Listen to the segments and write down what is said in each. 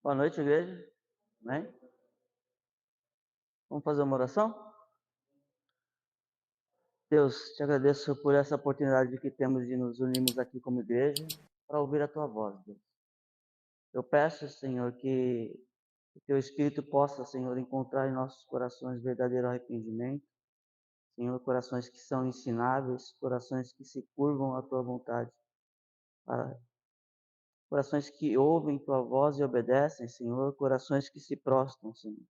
Boa noite, igreja. Amém? Vamos fazer uma oração? Deus, te agradeço por essa oportunidade que temos de nos unirmos aqui como igreja para ouvir a tua voz, Deus. Eu peço, Senhor, que o teu Espírito possa, Senhor, encontrar em nossos corações verdadeiro arrependimento, Senhor, corações que são ensináveis, corações que se curvam à tua vontade, corações que ouvem tua voz e obedecem, Senhor, corações que se prostram, Senhor.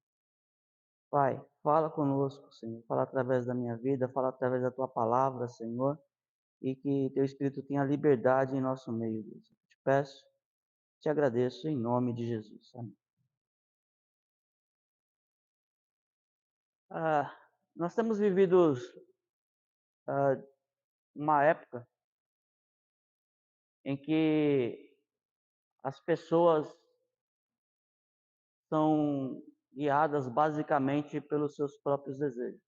Pai, fala conosco, Senhor. Fala através da minha vida, fala através da tua palavra, Senhor. E que teu Espírito tenha liberdade em nosso meio, Deus. Eu te peço, te agradeço em nome de Jesus. Amém. Ah, nós temos vivido ah, uma época em que as pessoas são guiadas basicamente pelos seus próprios desejos.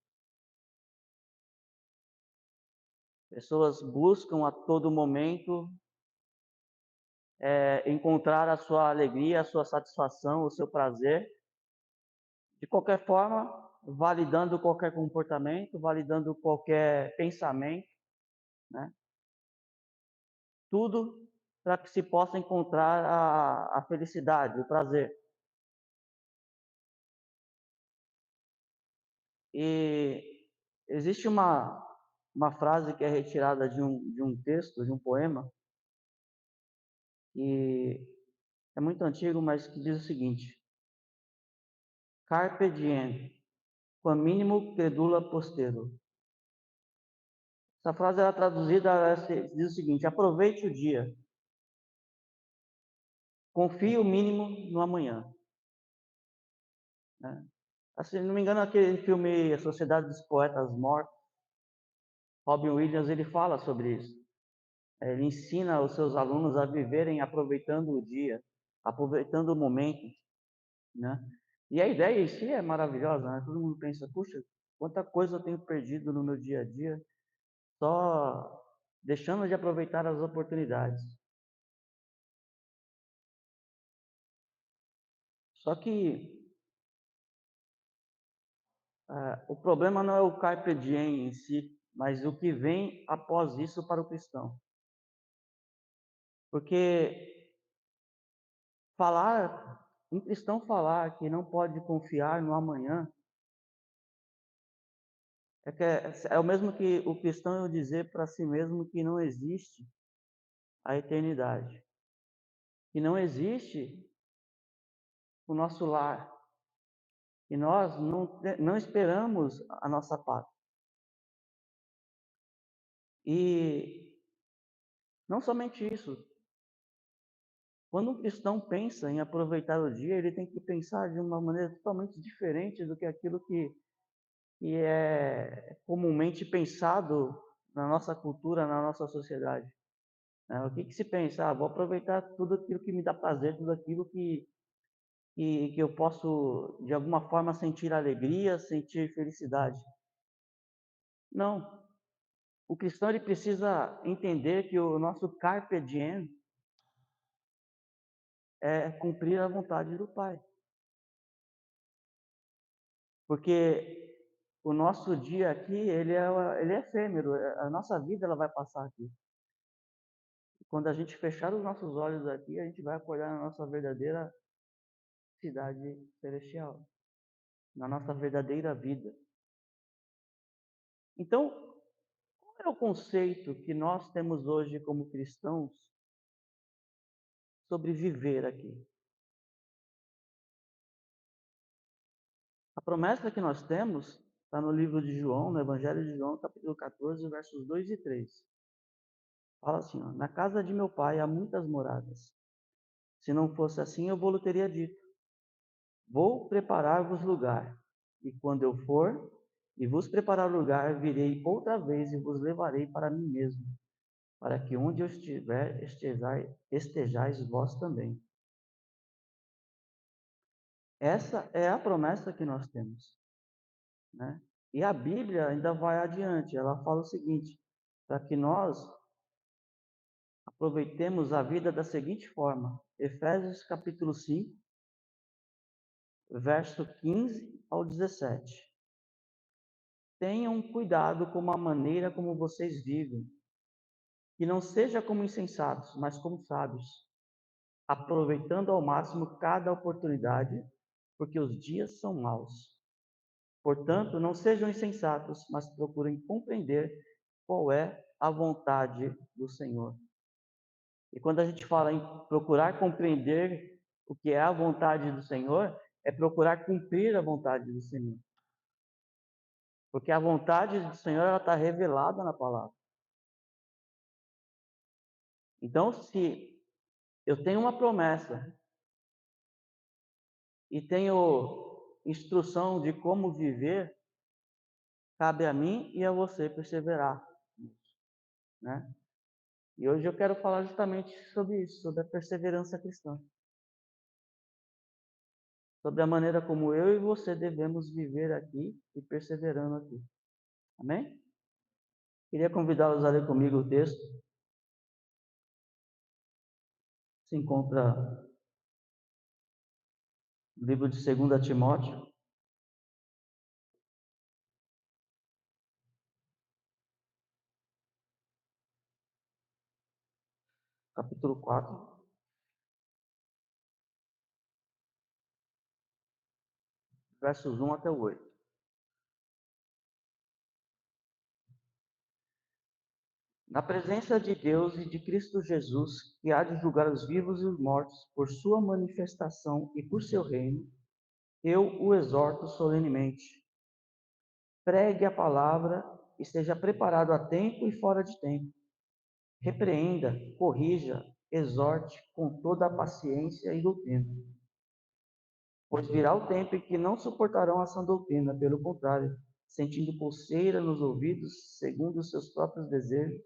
Pessoas buscam a todo momento encontrar a sua alegria, a sua satisfação, o seu prazer, de qualquer forma, validando qualquer comportamento, validando qualquer pensamento, né? Tudo para que se possa encontrar a felicidade, o prazer. E existe uma frase que é retirada de um texto, de um poema, que é muito antigo, mas que diz o seguinte: Carpe diem, quam minimo credula postero. Essa frase é traduzida, diz o seguinte: aproveite o dia, confie o mínimo no amanhã. Né? Se não me engano, aquele filme A Sociedade dos Poetas Mortos, Robin Williams, ele fala sobre isso. Ele ensina os seus alunos a viverem aproveitando o dia, aproveitando o momento, né? E a ideia em si é maravilhosa, né? Todo mundo pensa, puxa, quanta coisa eu tenho perdido no meu dia a dia, só deixando de aproveitar as oportunidades. Só que o problema não é o carpe diem em si, mas o que vem após isso para o cristão. Porque um cristão falar que não pode confiar no amanhã, é o mesmo que o cristão eu dizer para si mesmo que não existe a eternidade, que não existe o nosso lar, e nós não esperamos a nossa pátria. E não somente isso, quando um cristão pensa em aproveitar o dia, ele tem que pensar de uma maneira totalmente diferente do que aquilo que é comumente pensado na nossa cultura, na nossa sociedade. Né? O que se pensa? Vou aproveitar tudo aquilo que me dá prazer, tudo aquilo que eu posso, de alguma forma, sentir alegria, sentir felicidade. Não. O cristão ele precisa entender que o nosso carpe diem é cumprir a vontade do Pai. Porque o nosso dia aqui, ele é efêmero, a nossa vida ela vai passar aqui. E quando a gente fechar os nossos olhos aqui, a gente vai acordar na nossa verdadeira cidade celestial, na nossa verdadeira vida. Então, qual é o conceito que nós temos hoje como cristãos sobre viver aqui? A promessa que nós temos está no livro de João, no Evangelho de João, capítulo 14, versos 2 e 3. Fala assim, ó, na casa de meu pai há muitas moradas. Se não fosse assim, eu vou-lhe teria dito. Vou preparar-vos lugar. E quando eu for e vos preparar lugar, virei outra vez e vos levarei para mim mesmo, para que onde eu estiver, estejais vós também. Essa é a promessa que nós temos, né? E a Bíblia ainda vai adiante, ela fala o seguinte, para que nós aproveitemos a vida da seguinte forma. Efésios capítulo 5, verso 15 ao 17. Tenham cuidado com a maneira como vocês vivem, que não seja como insensatos, mas como sábios, aproveitando ao máximo cada oportunidade, porque os dias são maus. Portanto, não sejam insensatos, mas procurem compreender qual é a vontade do Senhor. E quando a gente fala em procurar compreender o que é a vontade do Senhor, é procurar cumprir a vontade do Senhor. Porque a vontade do Senhor ela está revelada na palavra. Então, se eu tenho uma promessa e tenho instrução de como viver, cabe a mim e a você perseverar, né? E hoje eu quero falar justamente sobre isso, sobre a perseverança cristã, sobre a maneira como eu e você devemos viver aqui e perseverando aqui. Amém? Queria convidá-los a ler comigo o texto. Se encontra no livro de 2 Timóteo, capítulo 4, versos 1 até o 8. Na presença de Deus e de Cristo Jesus, que há de julgar os vivos e os mortos por sua manifestação e por seu reino, eu o exorto solenemente. Pregue a palavra, esteja preparado a tempo e fora de tempo. Repreenda, corrija, exorte com toda a paciência e doutrina. Pois virá o tempo em que não suportarão a sã doutrina, pelo contrário, sentindo coceira nos ouvidos, segundo os seus próprios desejos,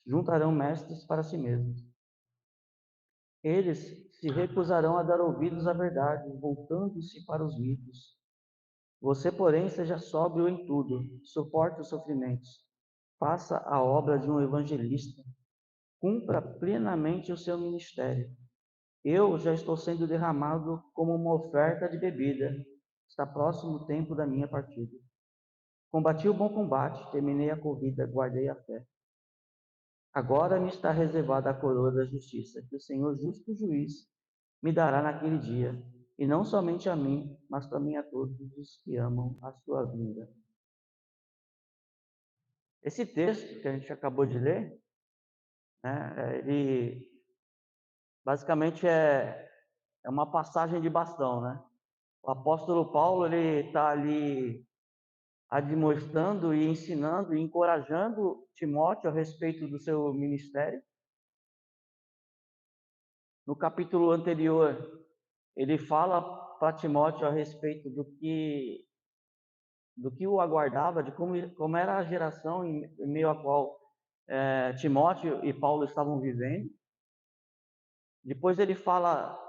juntarão mestres para si mesmos. Eles se recusarão a dar ouvidos à verdade, voltando-se para os mitos. Você, porém, seja sóbrio em tudo, suporte os sofrimentos, faça a obra de um evangelista, cumpra plenamente o seu ministério. Eu já estou sendo derramado como uma oferta de bebida. Está próximo o tempo da minha partida. Combati o bom combate, terminei a corrida, guardei a fé. Agora me está reservada a coroa da justiça, que o Senhor, justo juiz, me dará naquele dia, e não somente a mim, mas também a todos os que amam a sua vinda. Esse texto que a gente acabou de ler, né, ele basicamente é uma passagem de bastão, né? O apóstolo Paulo ele está ali admoestando e ensinando e encorajando Timóteo a respeito do seu ministério. No capítulo anterior, ele fala para Timóteo a respeito do que o aguardava, de como era a geração em meio à qual Timóteo e Paulo estavam vivendo. Depois ele fala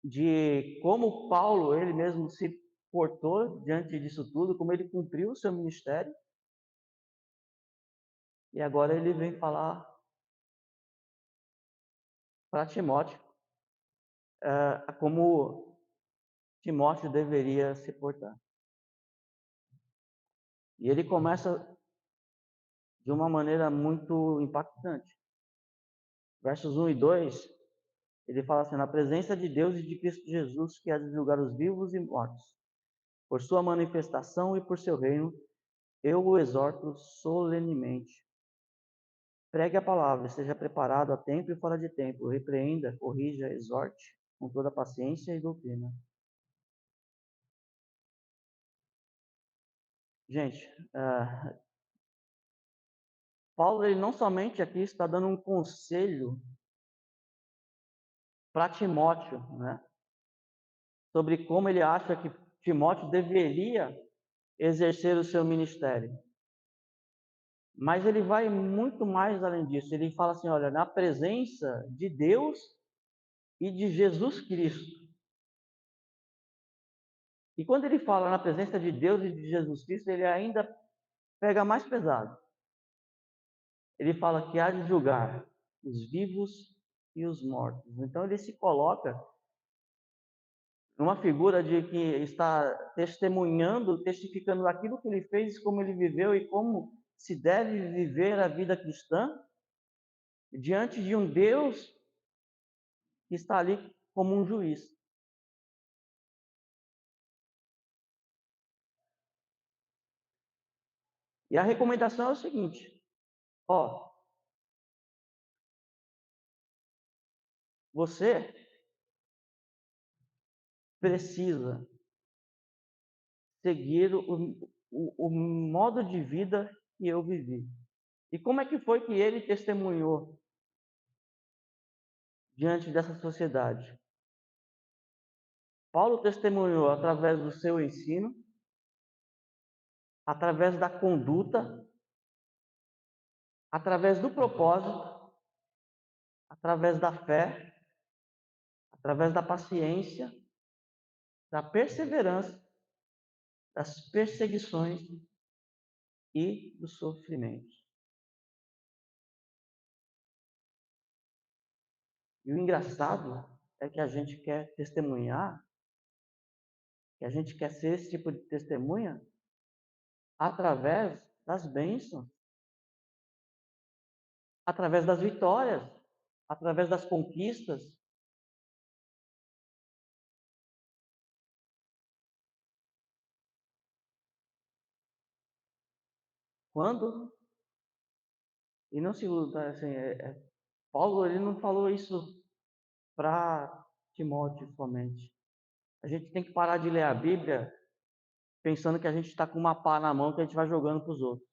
de como Paulo, ele mesmo se portou diante disso tudo, como ele cumpriu o seu ministério. E agora ele vem falar para Timóteo como Timóteo deveria se portar. E ele começa de uma maneira muito impactante. Versos 1 e 2, ele fala assim: na presença de Deus e de Cristo Jesus, que há de julgar os vivos e mortos, por sua manifestação e por seu reino, eu o exorto solenemente. Pregue a palavra, esteja preparado a tempo e fora de tempo, repreenda, corrija, exorte, com toda paciência e doutrina. Gente, Paulo ele não somente aqui está dando um conselho para Timóteo, né, sobre como ele acha que Timóteo deveria exercer o seu ministério. Mas ele vai muito mais além disso. Ele fala assim, olha, na presença de Deus e de Jesus Cristo. E quando ele fala na presença de Deus e de Jesus Cristo, ele ainda pega mais pesado. Ele fala que há de julgar os vivos e os mortos. Então ele se coloca numa figura de que está testemunhando, testificando aquilo que ele fez, como ele viveu e como se deve viver a vida cristã, diante de um Deus que está ali como um juiz. E a recomendação é o seguinte: ó, você precisa seguir o modo de vida que eu vivi. E como é que foi que ele testemunhou diante dessa sociedade? Paulo testemunhou através do seu ensino, através da conduta, através do propósito, através da fé, através da paciência, da perseverança, das perseguições e dos sofrimentos. E o engraçado é que a gente quer testemunhar, que a gente quer ser esse tipo de testemunha através das bênçãos, através das vitórias, através das conquistas. Quando, e não se iluda, assim, Paulo ele não falou isso para Timóteo somente. A gente tem que parar de ler a Bíblia pensando que a gente está com uma pá na mão que a gente vai jogando para os outros.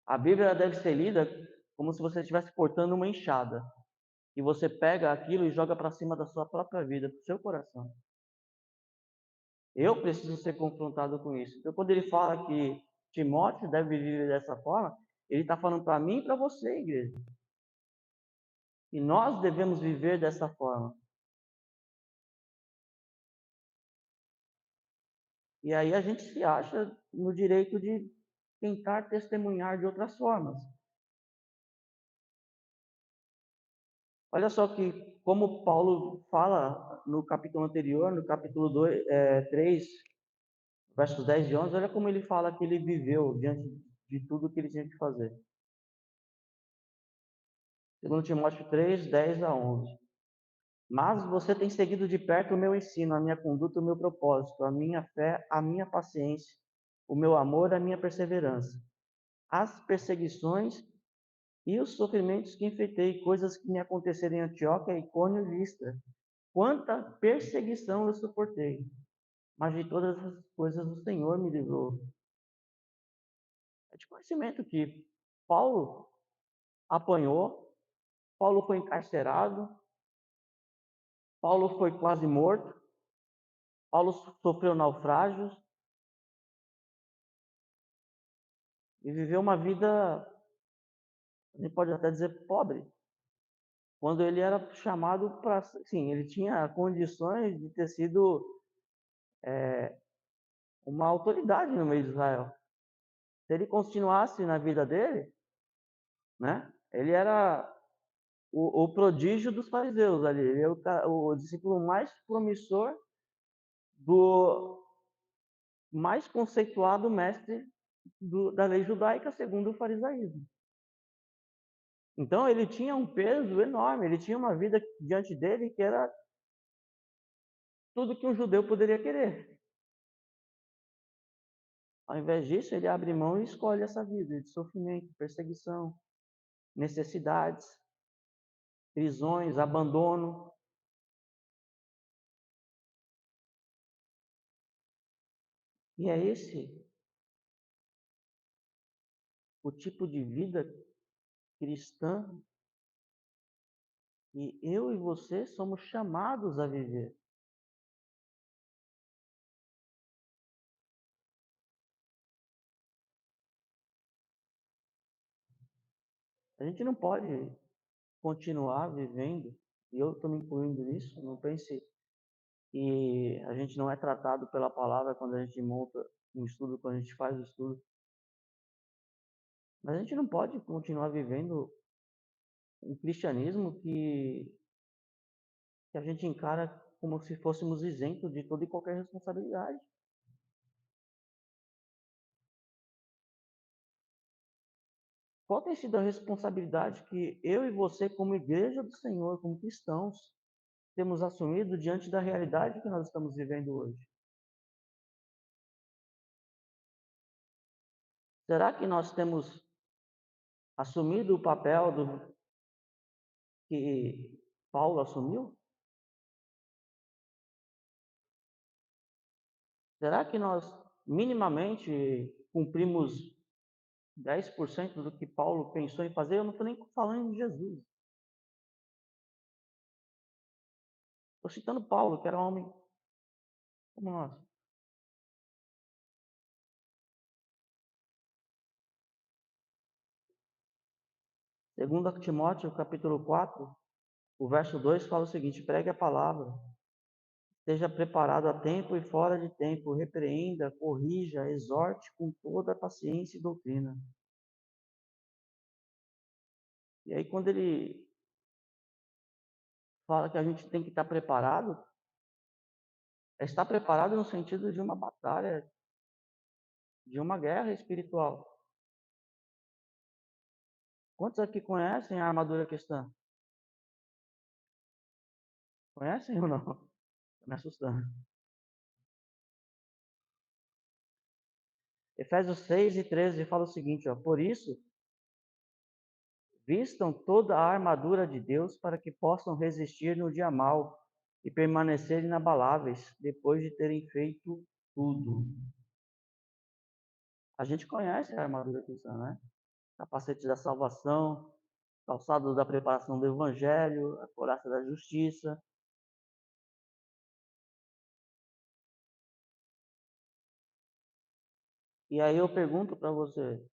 A Bíblia deve ser lida como se você estivesse cortando uma enxada. E você pega aquilo e joga para cima da sua própria vida, para o seu coração. Eu preciso ser confrontado com isso. Então, quando ele fala que Timóteo deve viver dessa forma, ele está falando para mim e para você, igreja. E nós devemos viver dessa forma. E aí a gente se acha no direito de tentar testemunhar de outras formas. Olha só que, como Paulo fala no capítulo anterior, no capítulo 3, versos 10 e 11, olha como ele fala que ele viveu diante de tudo que ele tinha que fazer. 2 Timóteo 3, 10 a 11. Mas você tem seguido de perto o meu ensino, a minha conduta, o meu propósito, a minha fé, a minha paciência, o meu amor, a minha perseverança, as perseguições e os sofrimentos que enfrentei, coisas que me aconteceram em Antioquia, Icônio e Listra. Quanta perseguição eu suportei, mas de todas as coisas o Senhor me livrou. É de conhecimento que Paulo apanhou, Paulo foi encarcerado, Paulo foi quase morto, Paulo sofreu naufrágios e viveu uma vida, a gente pode até dizer, pobre. Quando ele era chamado para, sim, ele tinha condições de ter sido uma autoridade no meio de Israel. Se ele continuasse na vida dele, né? Ele era o prodígio dos fariseus ali. Ele é o discípulo mais promissor do mais conceituado mestre da lei judaica, segundo o farisaísmo. Então ele tinha um peso enorme, ele tinha uma vida diante dele que era tudo que um judeu poderia querer. Ao invés disso, ele abre mão e escolhe essa vida de sofrimento, perseguição, necessidades, prisões, abandono. E é esse o tipo de vida cristã que eu e você somos chamados a viver. A gente não pode continuar vivendo, e eu estou me incluindo nisso, não pense que a gente não é tratado pela palavra quando a gente monta um estudo, quando a gente faz o estudo. Mas a gente não pode continuar vivendo um cristianismo que a gente encara como se fôssemos isentos de toda e qualquer responsabilidade. Qual tem sido a responsabilidade que eu e você, como igreja do Senhor, como cristãos, temos assumido diante da realidade que nós estamos vivendo hoje? Será que nós temos assumido o papel que Paulo assumiu? Será que nós minimamente cumprimos 10% do que Paulo pensou em fazer? Eu não estou nem falando de Jesus. Estou citando Paulo, que era um homem como nós. Segundo Timóteo, capítulo 4, o verso 2 fala o seguinte: pregue a palavra, esteja preparado a tempo e fora de tempo, repreenda, corrija, exorte com toda a paciência e doutrina. E aí, quando ele fala que a gente tem que estar preparado, é estar preparado no sentido de uma batalha, de uma guerra espiritual. Quantos aqui conhecem a armadura cristã? Conhecem ou não? Tá me assustando. Efésios 6:13 fala o seguinte, ó: por isso, vistam toda a armadura de Deus para que possam resistir no dia mau e permanecer inabaláveis depois de terem feito tudo. A gente conhece a armadura cristã, né? Capacete da salvação, calçado da preparação do evangelho, a couraça da justiça. E aí eu pergunto para você,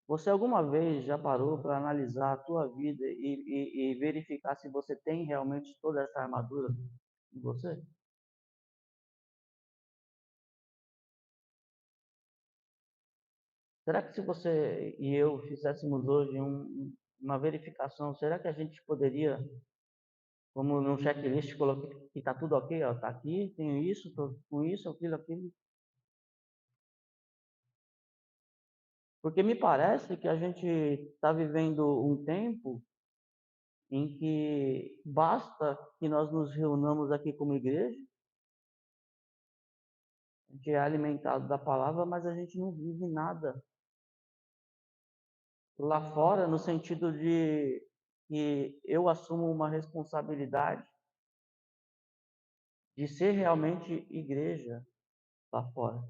você alguma vez já parou para analisar a tua vida e verificar se você tem realmente toda essa armadura em você? Será que se você e eu fizéssemos hoje uma verificação, será que a gente poderia, como num checklist, colocar que está tudo ok, ó, tá aqui, tenho isso, tô com isso, aquilo. Porque me parece que a gente está vivendo um tempo em que basta que nós nos reunamos aqui como igreja, a gente é alimentado da palavra, mas a gente não vive nada lá fora, no sentido de que eu assumo uma responsabilidade de ser realmente igreja lá fora.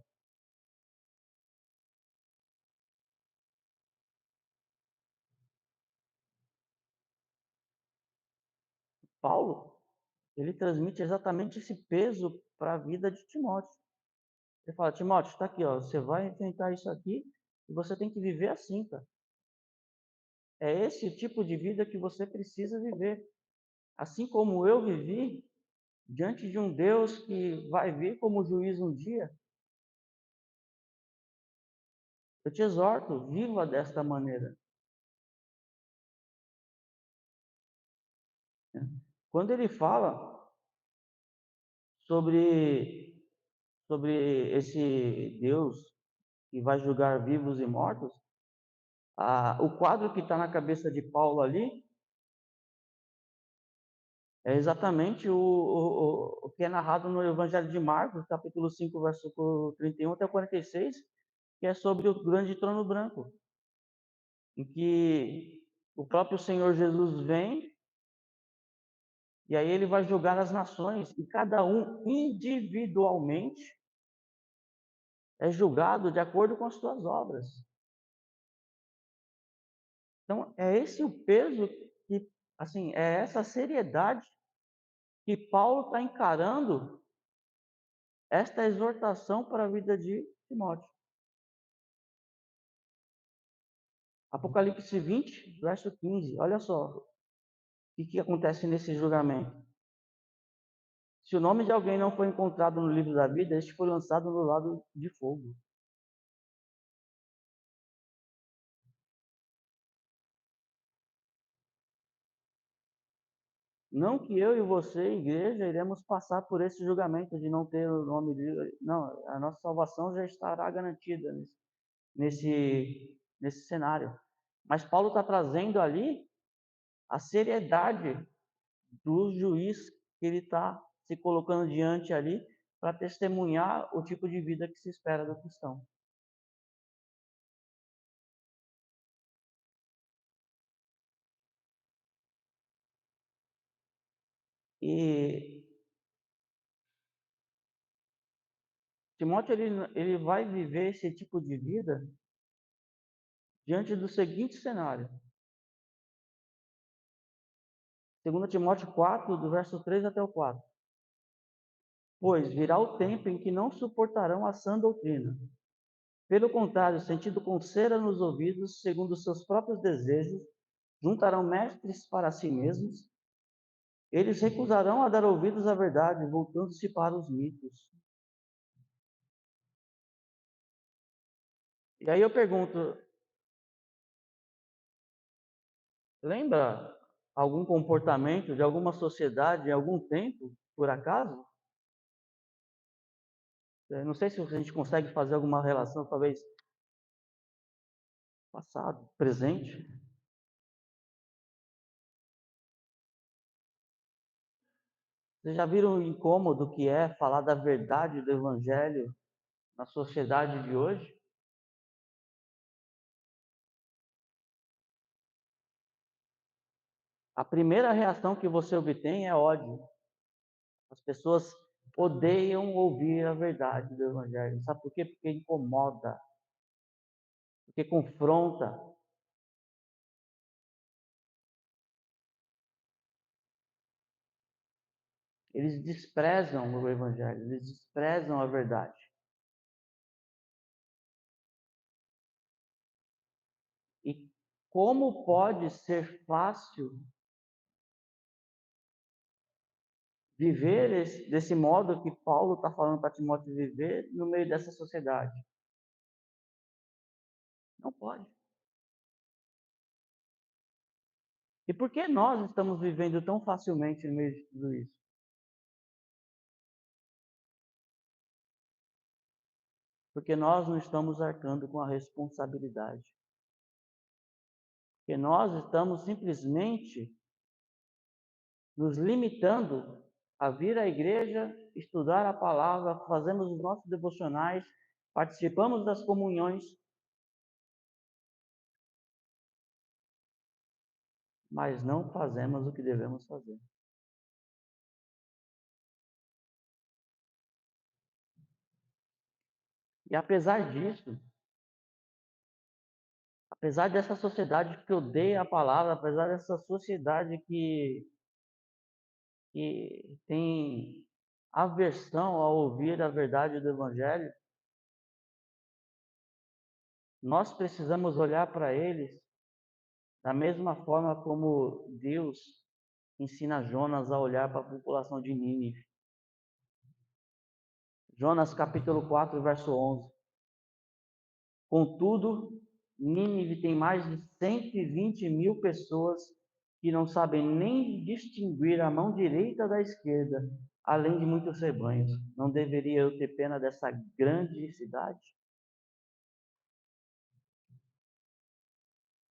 Paulo, ele transmite exatamente esse peso para a vida de Timóteo. Ele fala: Timóteo, está aqui, ó, você vai enfrentar isso aqui e você tem que viver assim, cara. É esse o tipo de vida que você precisa viver. Assim como eu vivi, diante de um Deus que vai vir como juiz um dia, eu te exorto, viva desta maneira. Quando ele fala sobre, sobre esse Deus que vai julgar vivos e mortos, o quadro que está na cabeça de Paulo ali é exatamente o que é narrado no Evangelho de Marcos, capítulo 5, versículo 31 até o 46, que é sobre o grande trono branco, em que o próprio Senhor Jesus vem e aí ele vai julgar as nações, e cada um individualmente é julgado de acordo com as suas obras. Então, é esse o peso que, assim, é essa seriedade que Paulo está encarando esta exortação para a vida de Timóteo. Apocalipse 20, verso 15. Olha só o que acontece nesse julgamento. Se o nome de alguém não foi encontrado no livro da vida, este foi lançado no lago de fogo. Não que eu e você, igreja, iremos passar por esse julgamento de não ter o nome de... Não, a nossa salvação já estará garantida nesse cenário. Mas Paulo está trazendo ali a seriedade do juiz que ele está se colocando diante ali para testemunhar o tipo de vida que se espera do cristão. E Timóteo ele vai viver esse tipo de vida diante do seguinte cenário. 2 Timóteo 4, do verso 3 até o 4. Pois virá o tempo em que não suportarão a sã doutrina. Pelo contrário, sentindo com cera nos ouvidos, segundo os seus próprios desejos, juntarão mestres para si mesmos. Eles recusarão a dar ouvidos à verdade, voltando-se para os mitos. E aí eu pergunto, lembra algum comportamento de alguma sociedade em algum tempo, por acaso? Não sei se a gente consegue fazer alguma relação, talvez passado, presente. Vocês já viram o incômodo que é falar da verdade do Evangelho na sociedade de hoje? A primeira reação que você obtém é ódio. As pessoas odeiam ouvir a verdade do Evangelho. Sabe por quê? Porque incomoda, porque confronta. Eles desprezam o Evangelho, eles desprezam a verdade. E como pode ser fácil viver desse modo que Paulo está falando para Timóteo viver no meio dessa sociedade? Não pode. E por que nós estamos vivendo tão facilmente no meio de tudo isso? Porque nós não estamos arcando com a responsabilidade. Porque nós estamos simplesmente nos limitando a vir à igreja, estudar a palavra, fazemos os nossos devocionais, participamos das comunhões, mas não fazemos o que devemos fazer. E apesar disso, apesar dessa sociedade que odeia a palavra, apesar dessa sociedade que tem aversão a ouvir a verdade do Evangelho, nós precisamos olhar para eles da mesma forma como Deus ensina Jonas a olhar para a população de Nínive. Jonas capítulo 4, verso 11. Contudo, Nínive tem mais de 120 mil pessoas que não sabem nem distinguir a mão direita da esquerda, além de muitos rebanhos. Não deveria eu ter pena dessa grande cidade?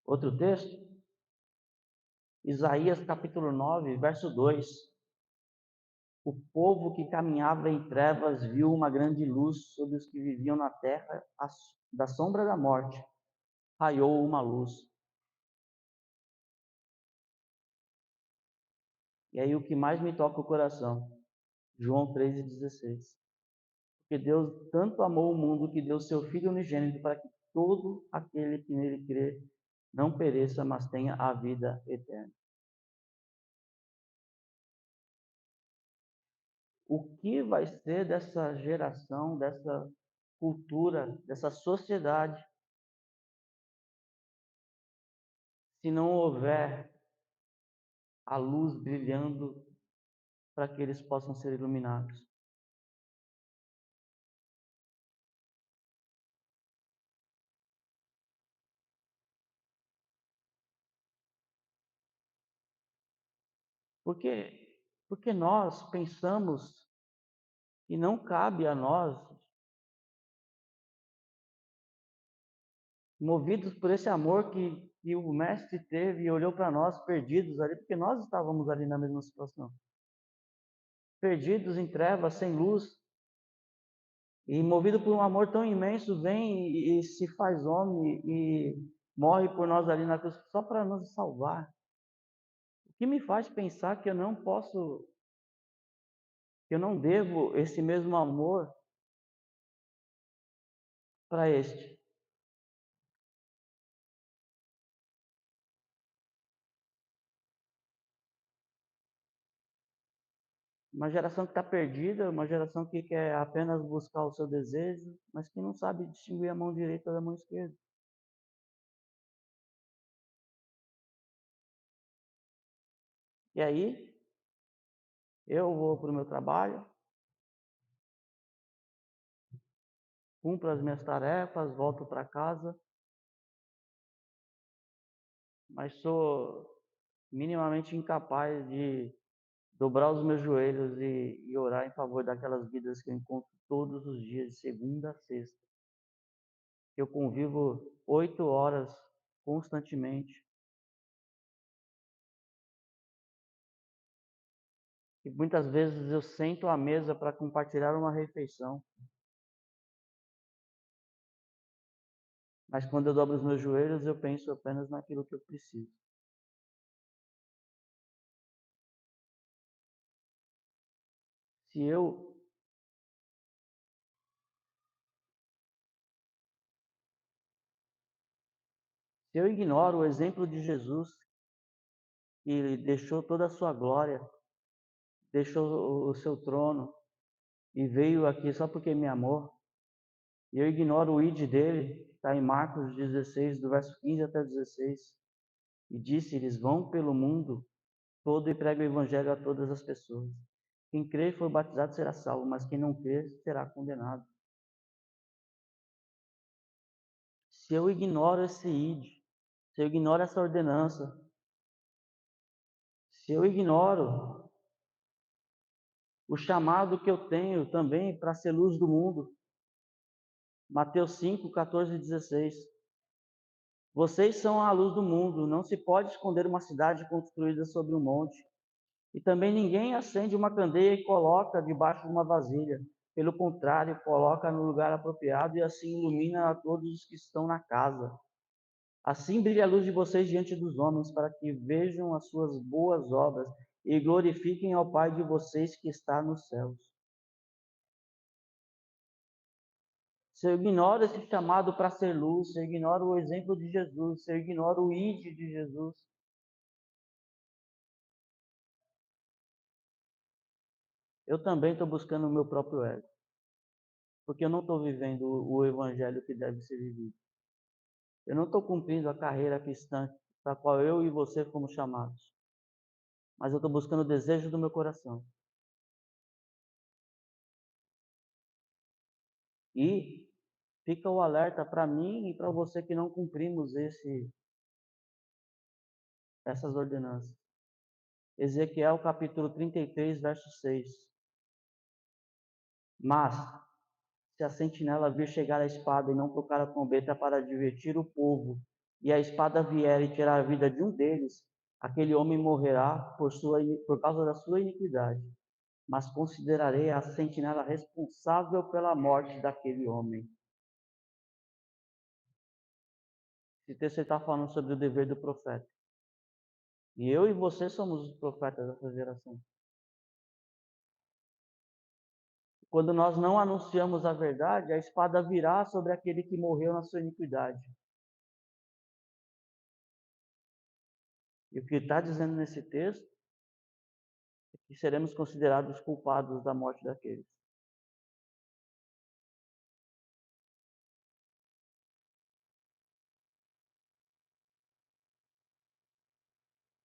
Outro texto, Isaías capítulo 9, verso 2. O povo que caminhava em trevas viu uma grande luz sobre os que viviam na terra da sombra da morte. Raiou uma luz. E aí o que mais me toca o coração, João 3,16. Porque Deus tanto amou o mundo que deu seu Filho unigênito para que todo aquele que nele crê não pereça, mas tenha a vida eterna. O que vai ser dessa geração, dessa cultura, dessa sociedade, se não houver a luz brilhando para que eles possam ser iluminados? Porque nós pensamos que não cabe a nós, movidos por esse amor que o mestre teve e olhou para nós perdidos ali, porque nós estávamos ali na mesma situação, perdidos em trevas, sem luz, e movido por um amor tão imenso, vem e se faz homem e morre por nós ali na cruz só para nos salvar. O que me faz pensar que eu não posso, que eu não devo esse mesmo amor para este. Uma geração que está perdida, uma geração que quer apenas buscar o seu desejo, mas que não sabe distinguir a mão direita da mão esquerda. E aí, eu vou para o meu trabalho, cumpro as minhas tarefas, volto para casa, mas sou minimamente incapaz de dobrar os meus joelhos e orar em favor daquelas vidas que eu encontro todos os dias, de segunda a sexta. Eu convivo 8 horas constantemente. E muitas vezes eu sento à mesa para compartilhar uma refeição. Mas quando eu dobro os meus joelhos, eu penso apenas naquilo que eu preciso. Se eu, se eu ignoro o exemplo de Jesus, que deixou toda a sua glória, deixou o seu trono e veio aqui só porque me amou, e eu ignoro o id dele, que está em Marcos 16, do verso 15 até 16, e disse: eles vão pelo mundo todo e pregam o evangelho a todas as pessoas. Quem crer e for batizado será salvo, mas quem não crer será condenado. Se eu ignoro esse id, se eu ignoro essa ordenança, se eu ignoro o chamado que eu tenho também para ser luz do mundo, Mateus 5, 14 e 16. Vocês são a luz do mundo, não se pode esconder uma cidade construída sobre um monte. E também ninguém acende uma candeia e coloca debaixo de uma vasilha. Pelo contrário, coloca no lugar apropriado e assim ilumina a todos os que estão na casa. Assim brilha a luz de vocês diante dos homens, para que vejam as suas boas obras e glorifiquem ao Pai de vocês que está nos céus. Se eu ignoro esse chamado para ser luz, se eu ignoro o exemplo de Jesus, se eu ignoro o id de Jesus, eu também estou buscando o meu próprio ego. Porque eu não estou vivendo o evangelho que deve ser vivido. Eu não estou cumprindo a carreira cristã para a qual eu e você fomos chamados. Mas eu estou buscando o desejo do meu coração. E fica o alerta para mim e para você que não cumprimos essas ordenanças. Ezequiel capítulo 33, verso 6. Mas, se a sentinela vir chegar a espada e não tocar a trombeta para advertir o povo, e a espada vier e tirar a vida de um deles, aquele homem morrerá por causa da sua iniquidade. Mas considerarei a sentinela responsável pela morte daquele homem. Esse texto está falando sobre o dever do profeta. E eu e você somos os profetas dessa geração. Quando nós não anunciamos a verdade, a espada virá sobre aquele que morreu na sua iniquidade. E o que está dizendo nesse texto é que seremos considerados culpados da morte daqueles.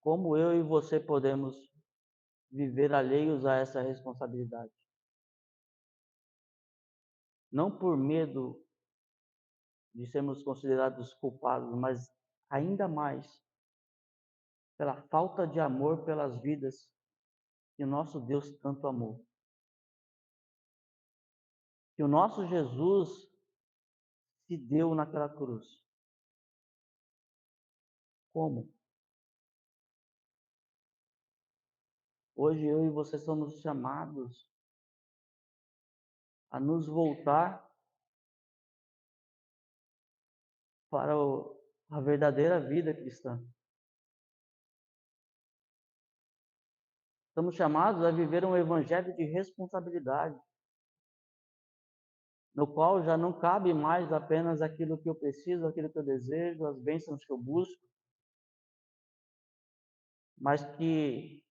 Como eu e você podemos viver alheios a essa responsabilidade? Não por medo de sermos considerados culpados, mas ainda mais pela falta de amor pelas vidas que o nosso Deus tanto amou. Que o nosso Jesus se deu naquela cruz. Como? Hoje eu e você somos chamados a nos voltar para a verdadeira vida cristã. Estamos chamados a viver um evangelho de responsabilidade, no qual já não cabe mais apenas aquilo que eu preciso, aquilo que eu desejo, as bênçãos que eu busco, mas que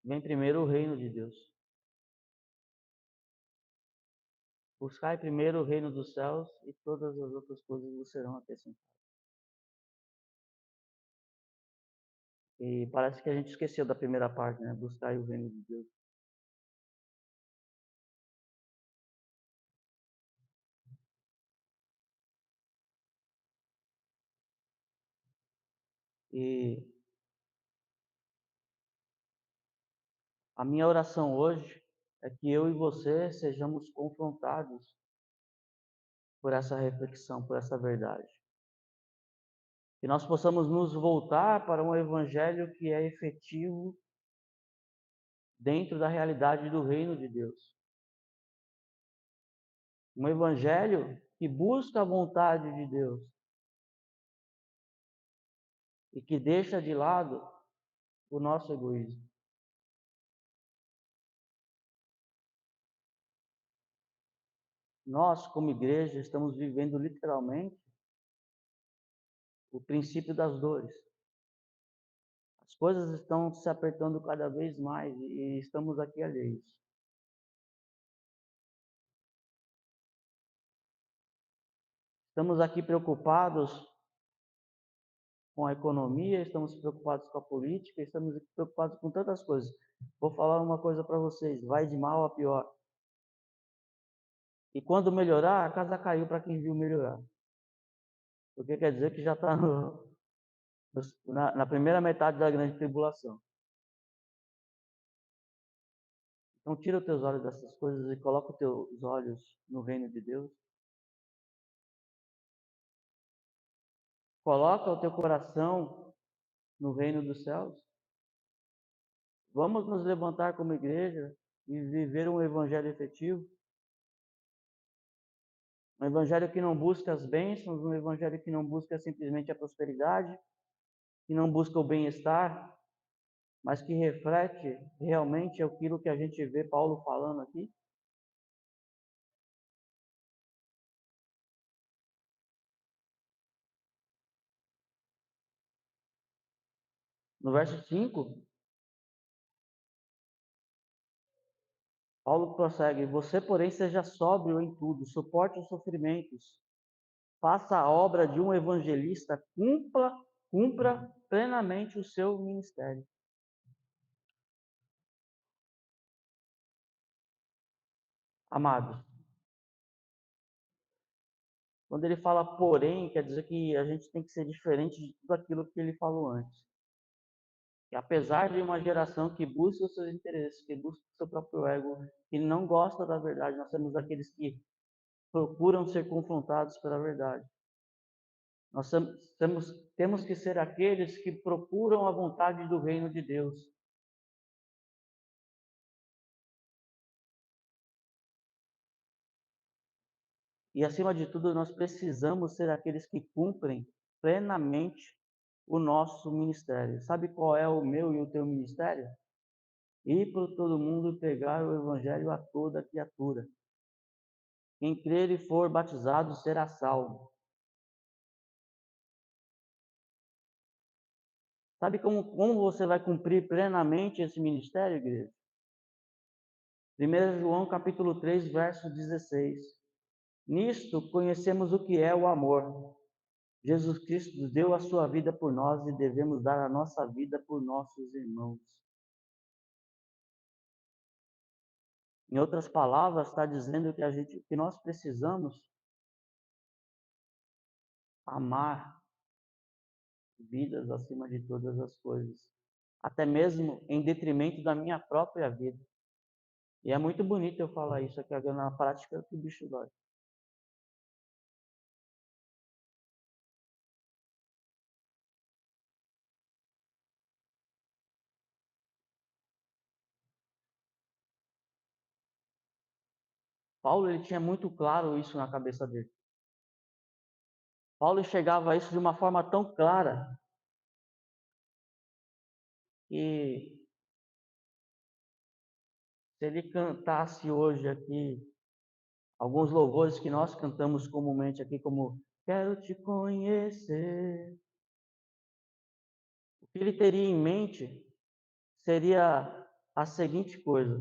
vem primeiro o reino de Deus. Buscai primeiro o reino dos céus e todas as outras coisas vos serão acrescentadas. E parece que a gente esqueceu da primeira parte, né? Buscai o reino de Deus. E a minha oração hoje é que eu e você sejamos confrontados por essa reflexão, por essa verdade. Que nós possamos nos voltar para um evangelho que é efetivo dentro da realidade do reino de Deus. Um evangelho que busca a vontade de Deus e que deixa de lado o nosso egoísmo. Nós, como igreja, estamos vivendo literalmente o princípio das dores. As coisas estão se apertando cada vez mais e estamos aqui alheios. Estamos aqui preocupados com a economia, estamos preocupados com a política, estamos preocupados com tantas coisas. Vou falar uma coisa para vocês: vai de mal a pior. E quando melhorar, a casa caiu para quem viu melhorar. Porque quer dizer que já está na primeira metade da grande tribulação. Então tira os teus olhos dessas coisas e coloca os teus olhos no reino de Deus. Coloca o teu coração no reino dos céus. Vamos nos levantar como igreja e viver um evangelho efetivo. Um evangelho que não busca as bênçãos, um evangelho que não busca simplesmente a prosperidade, que não busca o bem-estar, mas que reflete realmente aquilo que a gente vê Paulo falando aqui. No verso 5, Paulo prossegue: Você, porém, seja sóbrio em tudo, suporte os sofrimentos, faça a obra de um evangelista, cumpra plenamente o seu ministério. Amados, quando ele fala porém, quer dizer que a gente tem que ser diferente de tudo aquilo que ele falou antes. Que apesar de uma geração que busca os seus interesses, que busca o seu próprio ego, que não gosta da verdade, nós temos aqueles que procuram ser confrontados pela verdade. Nós temos que ser aqueles que procuram a vontade do reino de Deus. E acima de tudo, nós precisamos ser aqueles que cumprem plenamente o nosso ministério. Sabe qual é o meu e o teu ministério? Ir por todo mundo pregar o evangelho a toda criatura. Quem crer e for batizado será salvo. Sabe como você vai cumprir plenamente esse ministério, igreja? 1 João capítulo 3, verso 16. Nisto conhecemos o que é o amor. Jesus Cristo deu a sua vida por nós e devemos dar a nossa vida por nossos irmãos. Em outras palavras, está dizendo que nós precisamos amar vidas acima de todas as coisas, até mesmo em detrimento da minha própria vida. E é muito bonito eu falar isso aqui agora na prática que o bicho dói. Paulo ele tinha muito claro isso na cabeça dele. Paulo enxergava isso de uma forma tão clara que se ele cantasse hoje aqui alguns louvores que nós cantamos comumente aqui, como Quero te conhecer, o que ele teria em mente seria a seguinte coisa.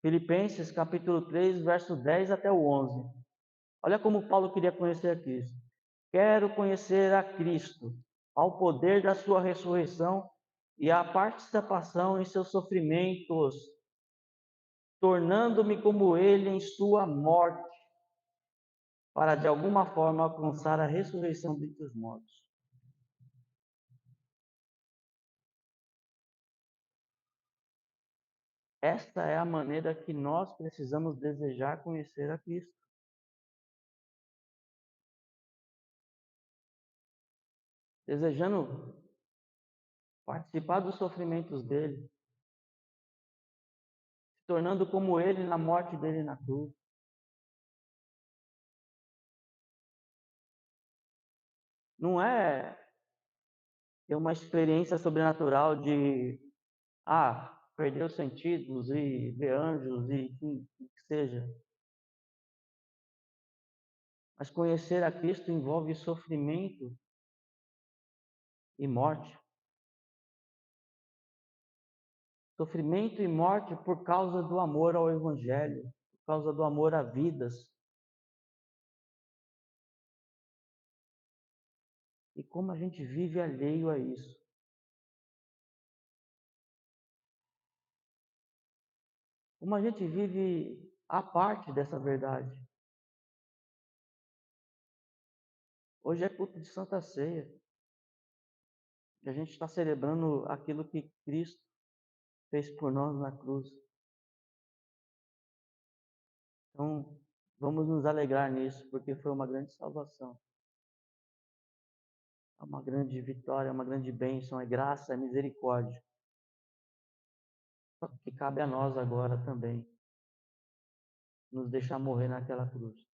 Filipenses capítulo 3, verso 10 até o 11. Olha como Paulo queria conhecer a Cristo. Quero conhecer a Cristo, ao poder da sua ressurreição e a participação em seus sofrimentos, tornando-me como ele em sua morte, para de alguma forma alcançar a ressurreição dentre os mortos. Esta é a maneira que nós precisamos desejar conhecer a Cristo. Desejando participar dos sofrimentos dele, se tornando como ele na morte dele na cruz. Não é ter uma experiência sobrenatural de perder os sentidos e ver anjos e que seja. Mas conhecer a Cristo envolve sofrimento e morte. Sofrimento e morte por causa do amor ao Evangelho, por causa do amor a vidas. E como a gente vive alheio a isso. Como a gente vive a parte dessa verdade. Hoje é culto de Santa Ceia. E a gente está celebrando aquilo que Cristo fez por nós na cruz. Então, vamos nos alegrar nisso, porque foi uma grande salvação. É uma grande vitória, é uma grande bênção, é graça, é misericórdia. Só que cabe a nós agora também nos deixar morrer naquela cruz.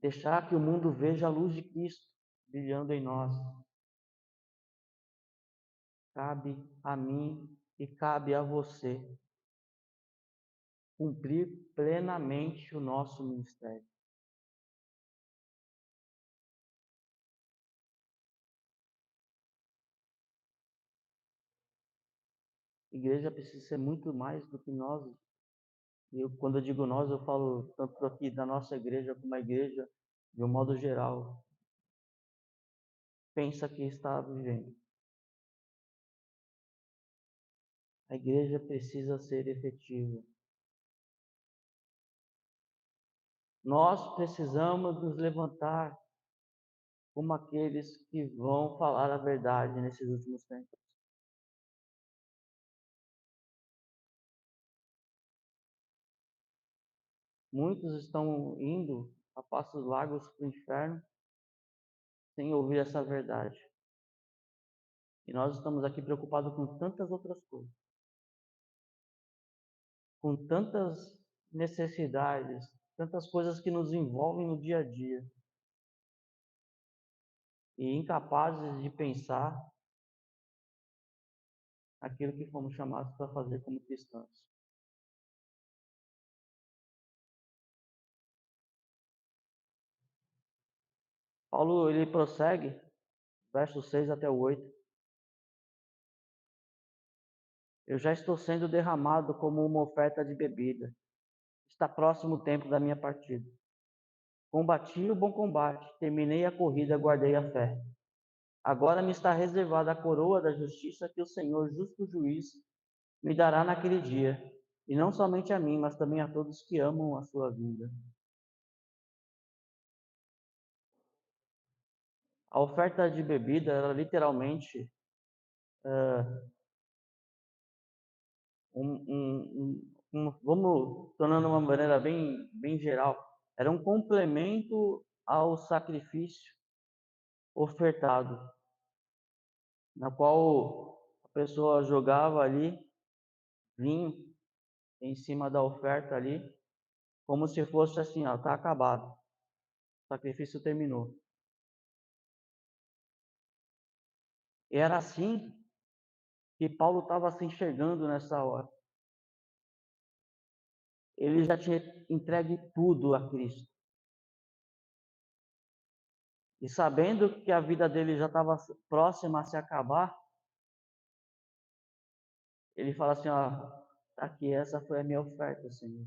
Deixar que o mundo veja a luz de Cristo brilhando em nós. Cabe a mim e cabe a você cumprir plenamente o nosso ministério. A igreja precisa ser muito mais do que nós. Quando eu digo nós, eu falo tanto aqui da nossa igreja como a igreja, de um modo geral, pensa que está vivendo. A igreja precisa ser efetiva. Nós precisamos nos levantar como aqueles que vão falar a verdade nesses últimos tempos. Muitos estão indo a passos largos para o inferno sem ouvir essa verdade. E nós estamos aqui preocupados com tantas outras coisas, com tantas necessidades, tantas coisas que nos envolvem no dia a dia, e incapazes de pensar aquilo que fomos chamados para fazer como cristãos. Paulo ele prossegue, versos 6 até o 8. Eu já estou sendo derramado como uma oferta de bebida. Está próximo o tempo da minha partida. Combati o bom combate, terminei a corrida, guardei a fé. Agora me está reservada a coroa da justiça que o Senhor, justo juiz, me dará naquele dia, e não somente a mim, mas também a todos que amam a sua vinda. A oferta de bebida era literalmente vamos tornando uma maneira bem geral, era um complemento ao sacrifício ofertado, na qual a pessoa jogava ali vinho em cima da oferta ali, como se fosse assim, ó, tá acabado, o sacrifício terminou. E era assim que Paulo estava se enxergando nessa hora. Ele já tinha entregue tudo a Cristo. E sabendo que a vida dele já estava próxima a se acabar, ele fala assim, ó, tá aqui, essa foi a minha oferta, Senhor.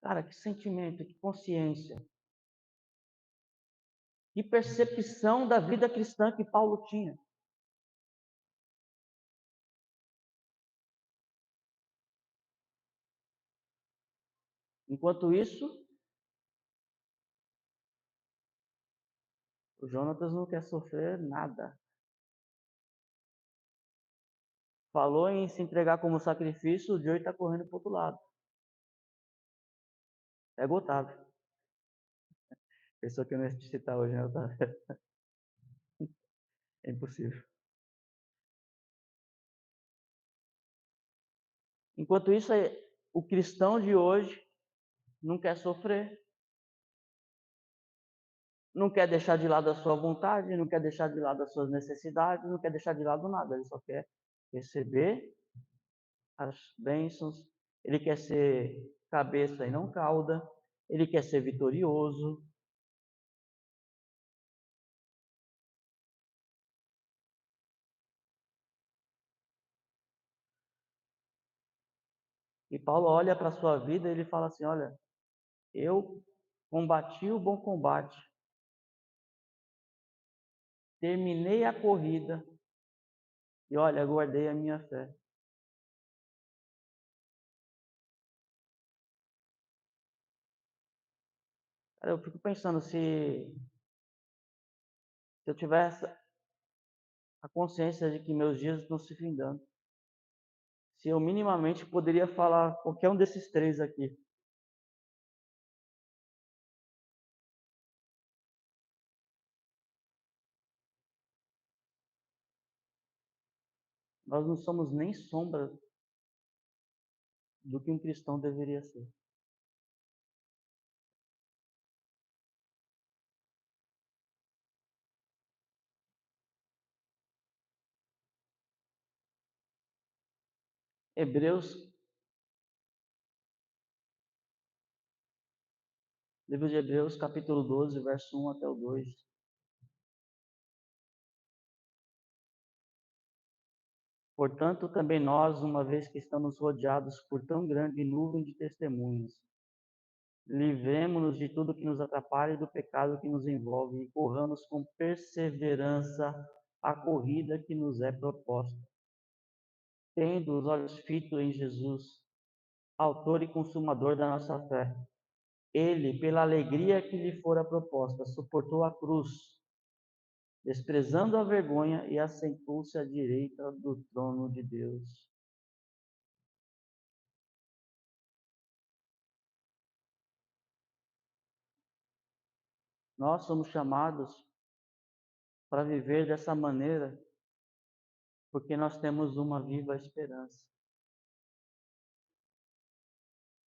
Cara, que sentimento, que consciência, que percepção da vida cristã que Paulo tinha. Enquanto isso, o Jonatas não quer sofrer nada. Falou em se entregar como sacrifício, o Joey está correndo para o outro lado. É Otávio. Pessoa que eu não ia te citar hoje, né, Otávio? É impossível. Enquanto isso, o cristão de hoje não quer sofrer, não quer deixar de lado a sua vontade, não quer deixar de lado as suas necessidades, não quer deixar de lado nada, ele só quer receber as bênçãos, ele quer ser cabeça e não cauda, ele quer ser vitorioso. E Paulo olha para a sua vida e ele fala assim: olha, eu combati o bom combate, terminei a corrida e olha, guardei a minha fé. Cara, eu fico pensando se eu tivesse a consciência de que meus dias estão se findando, se eu minimamente poderia falar qualquer um desses três aqui. Nós não somos nem sombra do que um cristão deveria ser. Hebreus, livro de Hebreus, capítulo 12, verso 1 até o 2. Portanto, também nós, uma vez que estamos rodeados por tão grande nuvem de testemunhas, livremo-nos de tudo que nos atrapalha e do pecado que nos envolve e corramos com perseverança a corrida que nos é proposta, tendo os olhos fitos em Jesus, autor e consumador da nossa fé. Ele, pela alegria que lhe fora proposta, suportou a cruz, desprezando a vergonha, e assentou-se à direita do trono de Deus. Nós somos chamados para viver dessa maneira, porque nós temos uma viva esperança.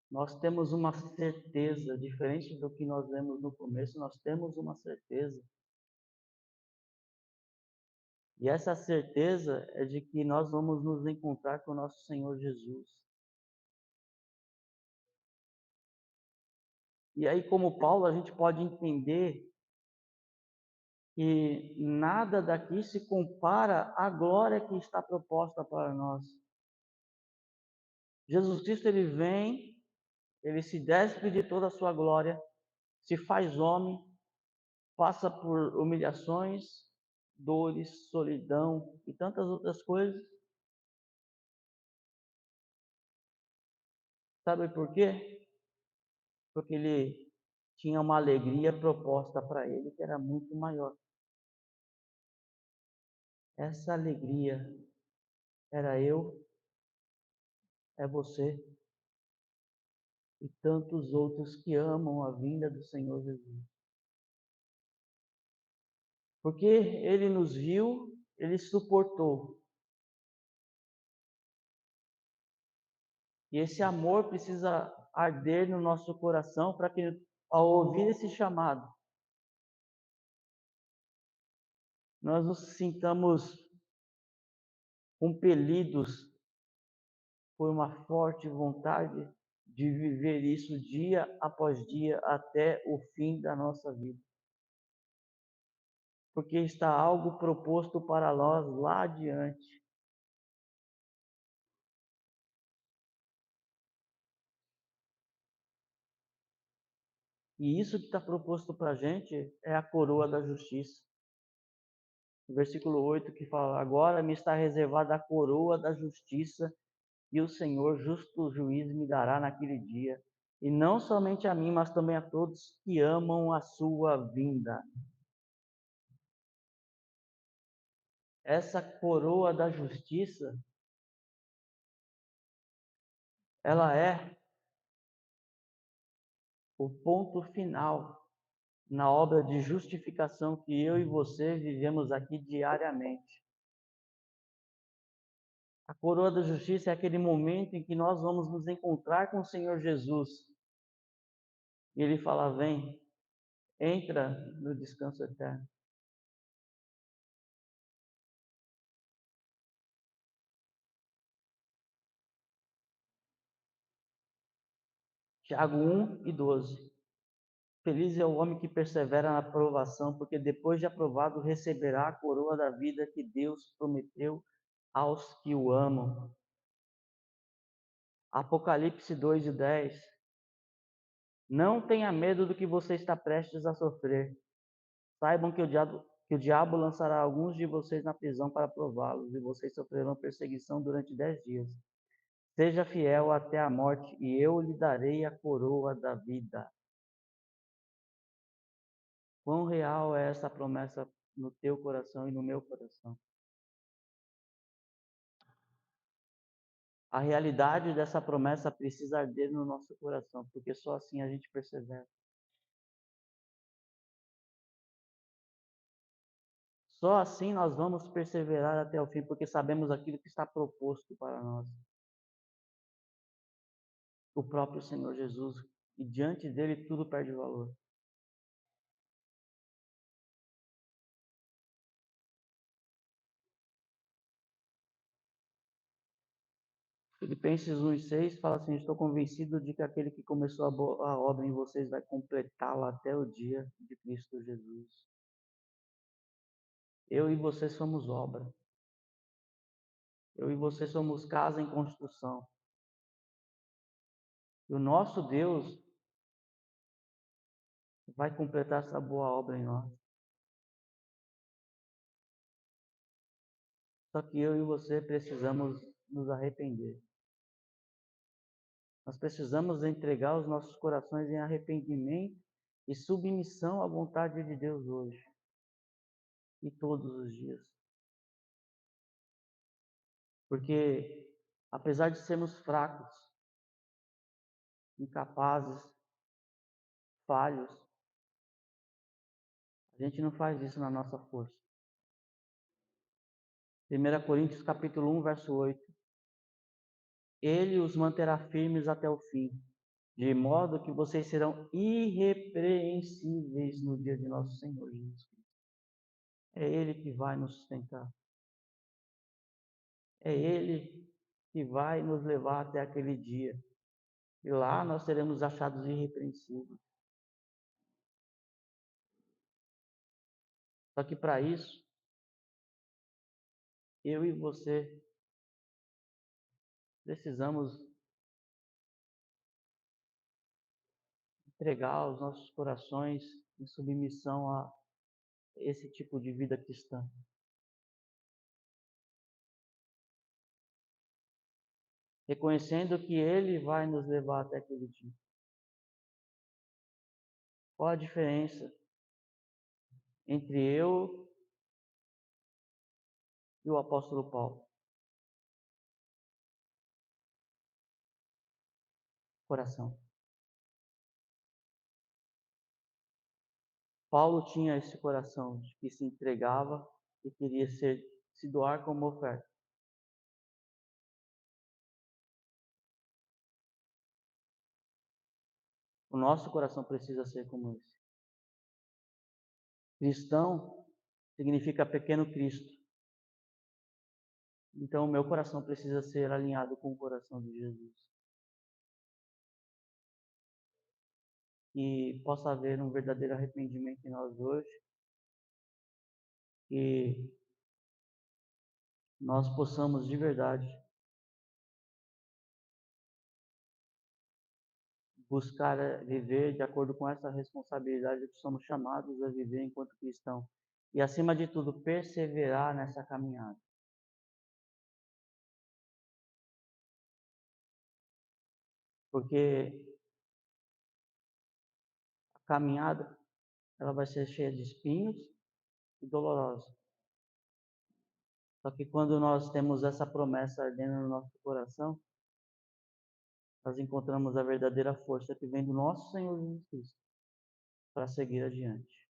Nós temos uma certeza, diferente do que nós lemos no começo, nós temos uma certeza. E essa certeza é de que nós vamos nos encontrar com o nosso Senhor Jesus. E aí, como Paulo, a gente pode entender que nada daqui se compara à glória que está proposta para nós. Jesus Cristo, ele vem, ele se despe de toda a sua glória, se faz homem, passa por humilhações, dores, solidão e tantas outras coisas. Sabe por quê? Porque ele tinha uma alegria proposta para ele que era muito maior. Essa alegria era eu, é você e tantos outros que amam a vinda do Senhor Jesus. Porque ele nos viu, ele suportou. E esse amor precisa arder no nosso coração para que, ao ouvir esse chamado, nós nos sintamos compelidos por uma forte vontade de viver isso dia após dia até o fim da nossa vida. Porque está algo proposto para nós lá adiante. E isso que está proposto para a gente é a coroa da justiça. O versículo 8 que fala: agora me está reservada a coroa da justiça, e o Senhor, justo juiz, me dará naquele dia. E não somente a mim, mas também a todos que amam a sua vinda. Essa coroa da justiça, ela é o ponto final na obra de justificação que eu e você vivemos aqui diariamente. A coroa da justiça é aquele momento em que nós vamos nos encontrar com o Senhor Jesus. E ele fala: vem, entra no descanso eterno. Tiago 1:12. Feliz é o homem que persevera na provação, porque depois de aprovado receberá a coroa da vida que Deus prometeu aos que o amam. Apocalipse 2:10. Não tenha medo do que você está prestes a sofrer. Saibam que o diabo lançará alguns de vocês na prisão para prová-los, e vocês sofrerão perseguição durante 10 dias. Seja fiel até a morte, e eu lhe darei a coroa da vida. Quão real é essa promessa no teu coração e no meu coração? A realidade dessa promessa precisa arder no nosso coração, porque só assim a gente persevera. Só assim nós vamos perseverar até o fim, porque sabemos aquilo que está proposto para nós. O próprio Senhor Jesus, e diante dele tudo perde valor. Filipenses 1:6 fala assim: estou convencido de que aquele que começou a obra em vocês vai completá-la até o dia de Cristo Jesus. Eu e você somos obra. Eu e você somos casa em construção. E o nosso Deus vai completar essa boa obra em nós. Só que eu e você precisamos nos arrepender. Nós precisamos entregar os nossos corações em arrependimento e submissão à vontade de Deus hoje e todos os dias. Porque, apesar de sermos fracos, incapazes, falhos, a gente não faz isso na nossa força. 1 Coríntios capítulo 1, verso 8. Ele os manterá firmes até o fim, de modo que vocês serão irrepreensíveis no dia de nosso Senhor Jesus Cristo. É Ele que vai nos sustentar. É Ele que vai nos levar até aquele dia. E lá nós seremos achados irrepreensíveis. Só que para isso, eu e você precisamos entregar os nossos corações em submissão a esse tipo de vida cristã. Reconhecendo que Ele vai nos levar até aquele dia. Qual a diferença entre eu e o apóstolo Paulo? Coração. Paulo tinha esse coração de que se entregava e queria se doar como oferta. O nosso coração precisa ser como esse. Cristão significa pequeno Cristo. Então, o meu coração precisa ser alinhado com o coração de Jesus. Que possa haver um verdadeiro arrependimento em nós hoje. Que nós possamos de verdade buscar viver de acordo com essa responsabilidade que somos chamados a viver enquanto cristão. E, acima de tudo, perseverar nessa caminhada. Porque a caminhada ela vai ser cheia de espinhos e dolorosa. Só que quando nós temos essa promessa ardendo no nosso coração, nós encontramos a verdadeira força que vem do nosso Senhor Jesus Cristo para seguir adiante.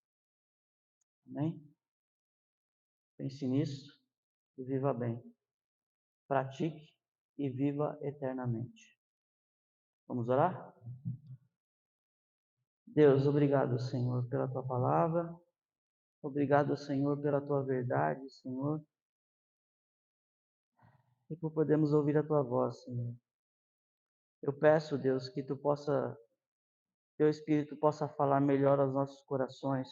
Amém? Pense nisso e viva bem. Pratique e viva eternamente. Vamos orar? Deus, obrigado, Senhor, pela tua palavra. Obrigado, Senhor, pela tua verdade, Senhor. E por podermos ouvir a tua voz, Senhor. Eu peço, Deus, que teu Espírito possa falar melhor aos nossos corações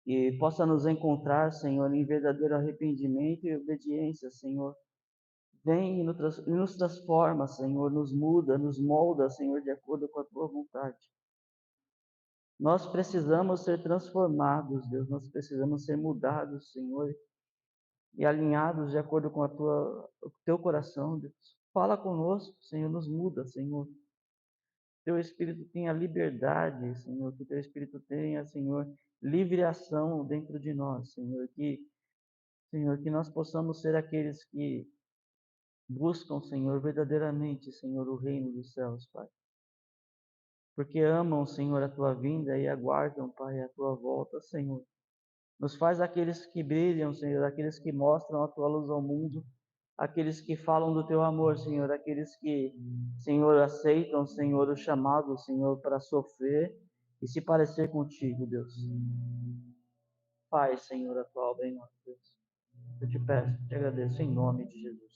e possa nos encontrar, Senhor, em verdadeiro arrependimento e obediência, Senhor. Vem e nos transforma, Senhor, nos muda, nos molda, Senhor, de acordo com a tua vontade. Nós precisamos ser transformados, Deus, nós precisamos ser mudados, Senhor, e alinhados de acordo com o teu coração, Deus. Fala conosco, Senhor, nos muda, Senhor. Teu Espírito tenha liberdade, Senhor, que teu Espírito tenha, Senhor, livre ação dentro de nós, Senhor, que nós possamos ser aqueles que buscam, Senhor, verdadeiramente, Senhor, o reino dos céus, Pai. Porque amam, Senhor, a tua vinda e aguardam, Pai, a tua volta, Senhor. Nos faz aqueles que brilham, Senhor, aqueles que mostram a tua luz ao mundo, aqueles que falam do teu amor, Senhor, aqueles que, Senhor, aceitam, Senhor, o chamado, Senhor, para sofrer e se parecer contigo, Deus. Pai, Senhor, a tua obra em nós, Deus. Eu te peço, te agradeço em nome de Jesus.